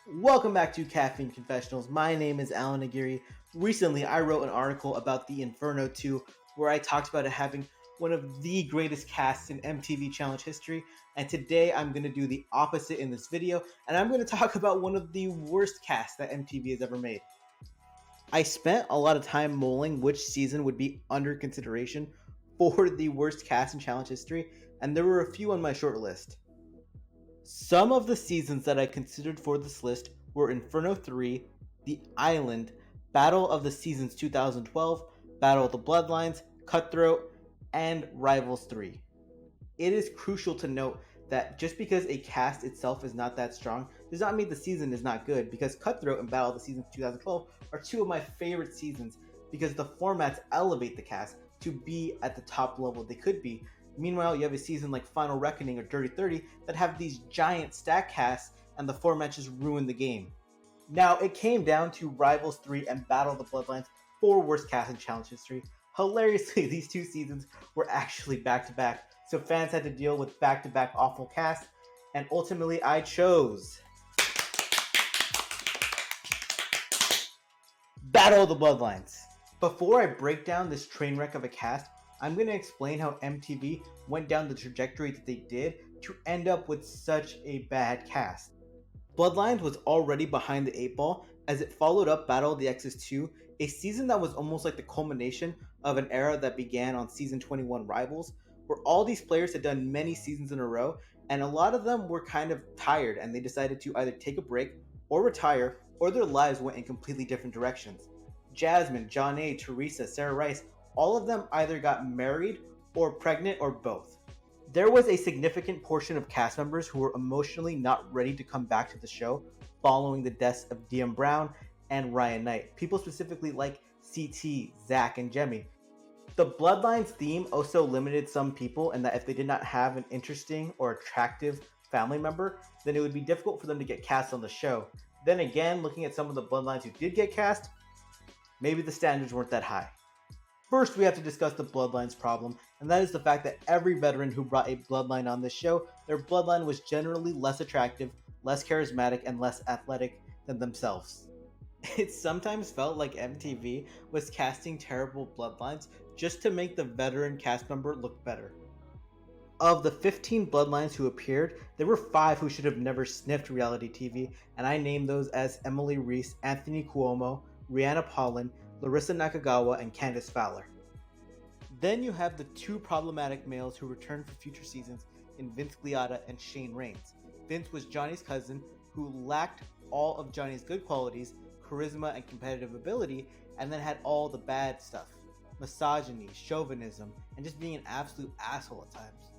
Welcome back to Caffeine Confessionals. My name is Allan Aguirre. Recently, I wrote an article about the Inferno 2 where I talked about it having one of the greatest casts in MTV Challenge history. And today I'm going to do the opposite in this video, and I'm going to talk about one of the worst casts that MTV has ever made. I spent a lot of time mulling which season would be under consideration for the worst cast in Challenge history, and there were a few on my short list. Some of the seasons that I considered for this list were Inferno 3, The Island, Battle of the Seasons 2012, Battle of the Bloodlines, Cutthroat, and Rivals 3. It is crucial to note that just because a cast itself is not that strong does not mean the season is not good, because Cutthroat and Battle of the Seasons 2012 are two of my favorite seasons because the formats elevate the cast to be at the top level they could be. Meanwhile, you have a season like Final Reckoning or Dirty 30 that have these giant stack casts and the format just ruined the game. Now, it came down to Rivals 3 and Battle of the Bloodlines for worst cast in Challenge history. Hilariously, these two seasons were actually back-to-back, so fans had to deal with back-to-back awful casts, and ultimately I chose Battle of the Bloodlines. Before I break down this train wreck of a cast, I'm going to explain how MTV went down the trajectory that they did to end up with such a bad cast. Bloodlines was already behind the 8 ball as it followed up Battle of the Exes 2, a season that was almost like the culmination of an era that began on season 21 Rivals, where all these players had done many seasons in a row, and a lot of them were kind of tired and they decided to either take a break or retire, or their lives went in completely different directions. Jasmine, John A., Teresa, Sarah Rice, all of them either got married or pregnant or both. There was a significant portion of cast members who were emotionally not ready to come back to the show following the deaths of DM Brown and Ryan Knight. People specifically like CT, Zach, and Jemmy. The Bloodlines theme also limited some people in that if they did not have an interesting or attractive family member, then it would be difficult for them to get cast on the show. Then again, looking at some of the Bloodlines who did get cast, maybe the standards weren't that high. First, we have to discuss the Bloodlines problem, and that is the fact that every veteran who brought a Bloodline on this show, their Bloodline was generally less attractive, less charismatic, and less athletic than themselves. It sometimes felt like MTV was casting terrible Bloodlines just to make the veteran cast member look better. Of the 15 Bloodlines who appeared, there were 5 who should have never sniffed reality TV, and I named those as Emily Reese, Anthony Cuomo, Rihanna Paulin, Larissa Nakagawa, and Candice Fowler. Then you have the 2 problematic males who returned for future seasons in Vince Gliata and Shane Raines. Vince was Johnny's cousin who lacked all of Johnny's good qualities, charisma and competitive ability, and then had all the bad stuff. Misogyny, chauvinism, and just being an absolute asshole at times.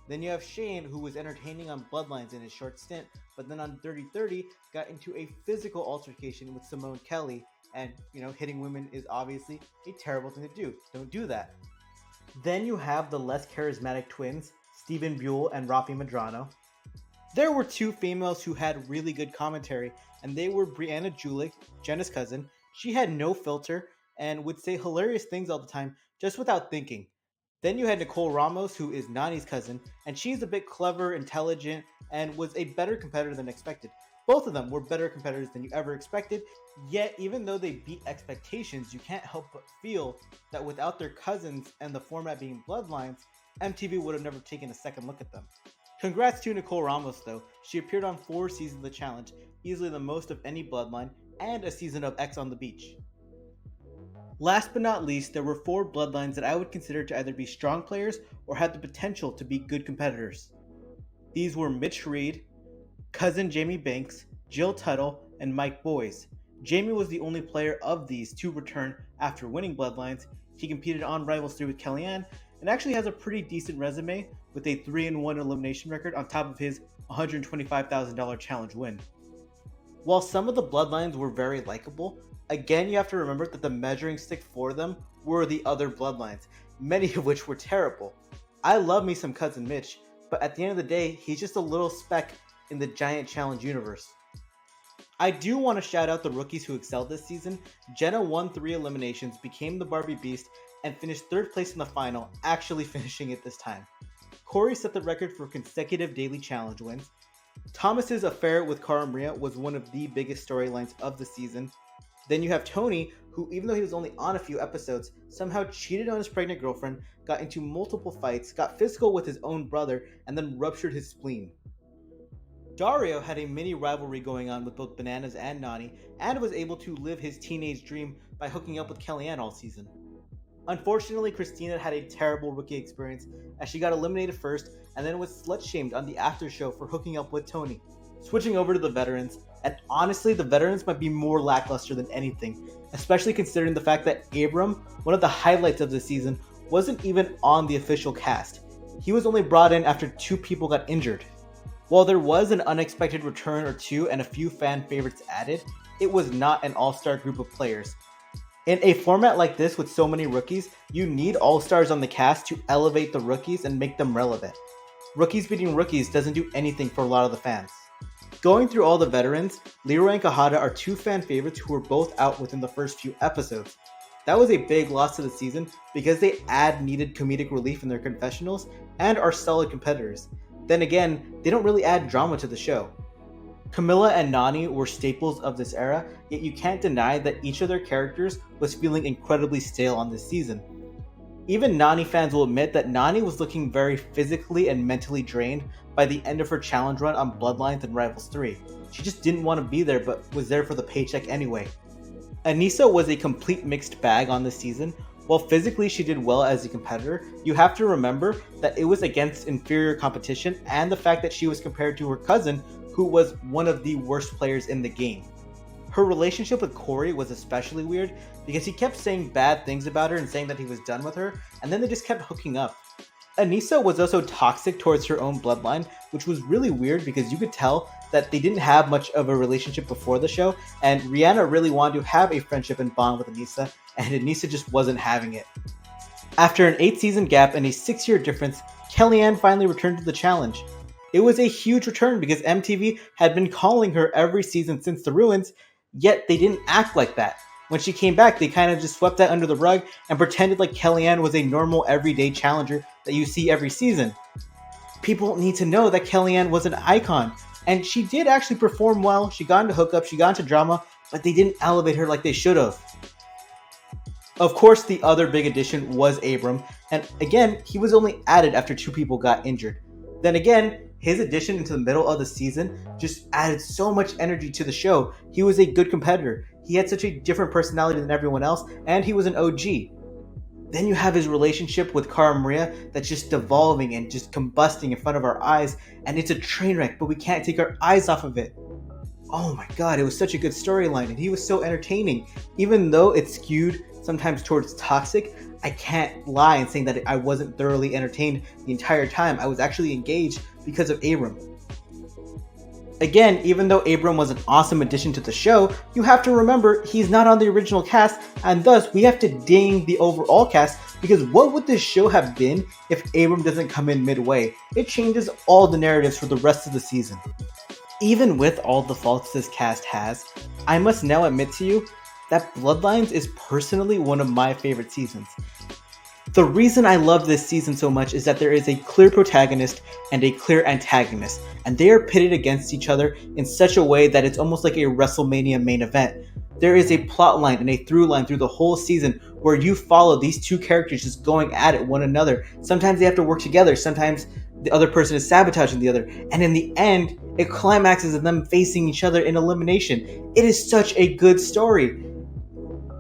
Then you have Shane, who was entertaining on Bloodlines in his short stint, but then on Dirty 30 got into a physical altercation with Simone Kelly, and hitting women is obviously a terrible thing to do. Don't do that. Then you have the less charismatic twins, Stephen Buell and Rafi Medrano. There were 2 females who had really good commentary, and they were Brianna Julich, Jenna's cousin. She had no filter and would say hilarious things all the time, just without thinking. Then you had Nicole Ramos, who is Nani's cousin, and she's a bit clever, intelligent, and was a better competitor than expected. Both of them were better competitors than you ever expected, yet even though they beat expectations, you can't help but feel that without their cousins and the format being Bloodlines, MTV would have never taken a second look at them. Congrats to Nicole Ramos though. She appeared on 4 seasons of the challenge, easily the most of any Bloodline, and a season of X on the Beach. Last but not least, there were 4 Bloodlines that I would consider to either be strong players or had the potential to be good competitors. These were Mitch Reed, cousin Jamie Banks, Jill Tuttle, and Mike Boyes. Jamie was the only player of these to return after winning Bloodlines. He competed on Rivals 3 with Kellyanne and actually has a pretty decent resume with a 3-1 elimination record on top of his $125,000 challenge win. While some of the Bloodlines were very likable, again you have to remember that the measuring stick for them were the other Bloodlines, many of which were terrible. I love me some Cousin Mitch, but at the end of the day, he's just a little speck in the giant challenge universe. I do want to shout out the rookies who excelled this season. Jenna won 3 eliminations, became the Barbie Beast, and finished 3rd place in the final, actually finishing it this time. Corey set the record for consecutive daily challenge wins. Thomas's affair with Cara Maria was one of the biggest storylines of the season. Then you have Tony, who, even though he was only on a few episodes, somehow cheated on his pregnant girlfriend, got into multiple fights, got physical with his own brother, and then ruptured his spleen. Dario had a mini rivalry going on with both Bananas and Nani, and was able to live his teenage dream by hooking up with Kellyanne all season. Unfortunately, Christina had a terrible rookie experience as she got eliminated first and then was slut-shamed on the after show for hooking up with Tony. Switching over to the veterans, and honestly the veterans might be more lackluster than anything, especially considering the fact that Abram, one of the highlights of the season, wasn't even on the official cast. He was only brought in after 2 people got injured. While there was an unexpected return or 2 and a few fan favorites added, it was not an all-star group of players. In a format like this with so many rookies, you need all-stars on the cast to elevate the rookies and make them relevant. Rookies beating rookies doesn't do anything for a lot of the fans. Going through all the veterans, Leeroy and Kahada are 2 fan favorites who were both out within the first few episodes. That was a big loss to the season because they add needed comedic relief in their confessionals and are solid competitors. Then again, they don't really add drama to the show. Camilla and Nani were staples of this era, yet you can't deny that each of their characters was feeling incredibly stale on this season. Even Nani fans will admit that Nani was looking very physically and mentally drained by the end of her challenge run on Bloodlines and Rivals 3. She just didn't want to be there but was there for the paycheck anyway. Anissa was a complete mixed bag on this season. While physically she did well as a competitor, you have to remember that it was against inferior competition and the fact that she was compared to her cousin, who was one of the worst players in the game. Her relationship with Corey was especially weird because he kept saying bad things about her and saying that he was done with her, and then they just kept hooking up. Anissa was also toxic towards her own bloodline, which was really weird because you could tell that they didn't have much of a relationship before the show, and Rihanna really wanted to have a friendship and bond with Anissa, and Anissa just wasn't having it. After an 8-season gap and a 6-year difference, Kellyanne finally returned to the challenge. It was a huge return because MTV had been calling her every season since the ruins, yet they didn't act like that. When she came back, they kind of just swept that under the rug and pretended like Kellyanne was a normal everyday challenger that you see every season. People need to know that Kellyanne was an icon, and she did actually perform well. She got into hookups, she got into drama, but they didn't elevate her like they should have. Of course, the other big addition was Abram, and again, he was only added after 2 people got injured. Then again, his addition into the middle of the season just added so much energy to the show. He was a good competitor. He had such a different personality than everyone else, and he was an OG. Then you have his relationship with Cara Maria that's just devolving and just combusting in front of our eyes, and it's a train wreck, but we can't take our eyes off of it. Oh my god, it was such a good storyline, and he was so entertaining. Even though it skewed sometimes towards toxic, I can't lie in saying that I wasn't thoroughly entertained the entire time. I was actually engaged because of Abram. Again, even though Abram was an awesome addition to the show, you have to remember he's not on the original cast, and thus we have to ding the overall cast, because what would this show have been if Abram doesn't come in midway? It changes all the narratives for the rest of the season. Even with all the faults this cast has, I must now admit to you that Bloodlines is personally one of my favorite seasons. The reason I love this season so much is that there is a clear protagonist and a clear antagonist, and they are pitted against each other in such a way that it's almost like a WrestleMania main event. There is a plot line and a through line through the whole season where you follow these 2 characters just going at it one another. Sometimes they have to work together, sometimes the other person is sabotaging the other, and in the end, it climaxes in them facing each other in elimination. It is such a good story.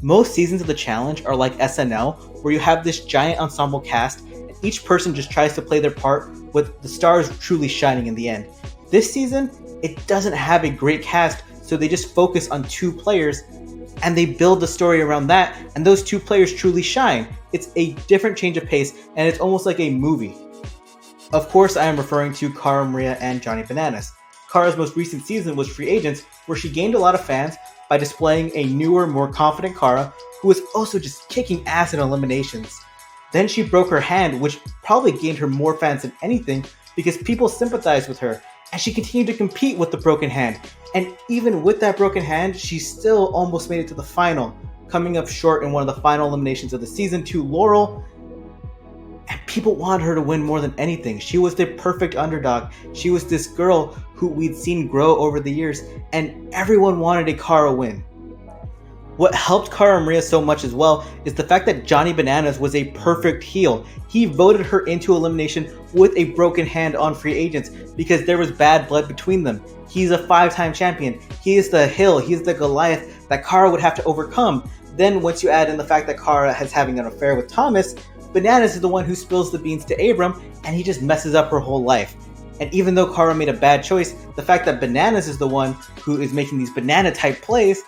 Most seasons of the challenge are like SNL, where you have this giant ensemble cast, and each person just tries to play their part with the stars truly shining in the end. This season, it doesn't have a great cast, so they just focus on 2 players, and they build the story around that, and those 2 players truly shine. It's a different change of pace, and it's almost like a movie. Of course, I am referring to Cara Maria and Johnny Bananas. Cara's most recent season was Free Agents, where she gained a lot of fans by displaying a newer, more confident Cara, who was also just kicking ass in eliminations. Then she broke her hand, which probably gained her more fans than anything because people sympathized with her, and she continued to compete with the broken hand. And even with that broken hand, she still almost made it to the final, coming up short in one of the final eliminations of the season to Laurel. And people wanted her to win more than anything. She was the perfect underdog. She was this girl who we'd seen grow over the years, and everyone wanted a Cara win. What helped Cara Maria so much as well is the fact that Johnny Bananas was a perfect heel. He voted her into elimination with a broken hand on free agents because there was bad blood between them. He's a 5-time champion. He is the hill, he's the Goliath that Cara would have to overcome. Then once you add in the fact that Cara is having an affair with Thomas, Bananas is the one who spills the beans to Abram, and he just messes up her whole life. And even though Cara made a bad choice, the fact that Bananas is the one who is making these banana type plays,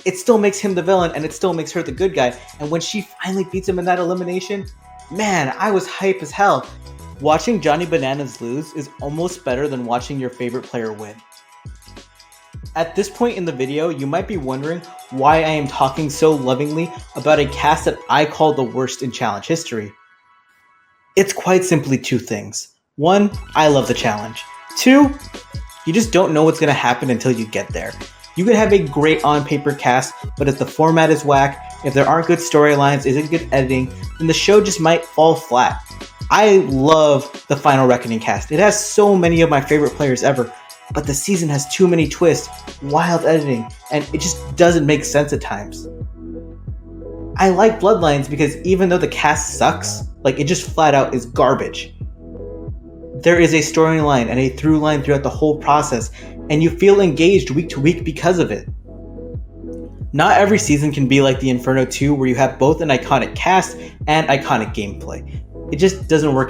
it still makes him the villain and it still makes her the good guy. And when she finally beats him in that elimination, man, I was hype as hell. Watching Johnny Bananas lose is almost better than watching your favorite player win. At this point in the video, you might be wondering why I am talking so lovingly about a cast that I call the worst in challenge history. It's quite simply two things. One, I love the challenge. Two, you just don't know what's going to happen until you get there. You could have a great on-paper cast, but if the format is whack, if there aren't good storylines, isn't good editing, then the show just might fall flat. I love the Final Reckoning cast. It has so many of my favorite players ever, but the season has too many twists, wild editing, and it just doesn't make sense at times. I like Bloodlines because even though the cast sucks, it just flat out is garbage. There is a storyline and a through line throughout the whole process, and you feel engaged week to week because of it. Not every season can be like the Inferno 2 where you have both an iconic cast and iconic gameplay. It just doesn't work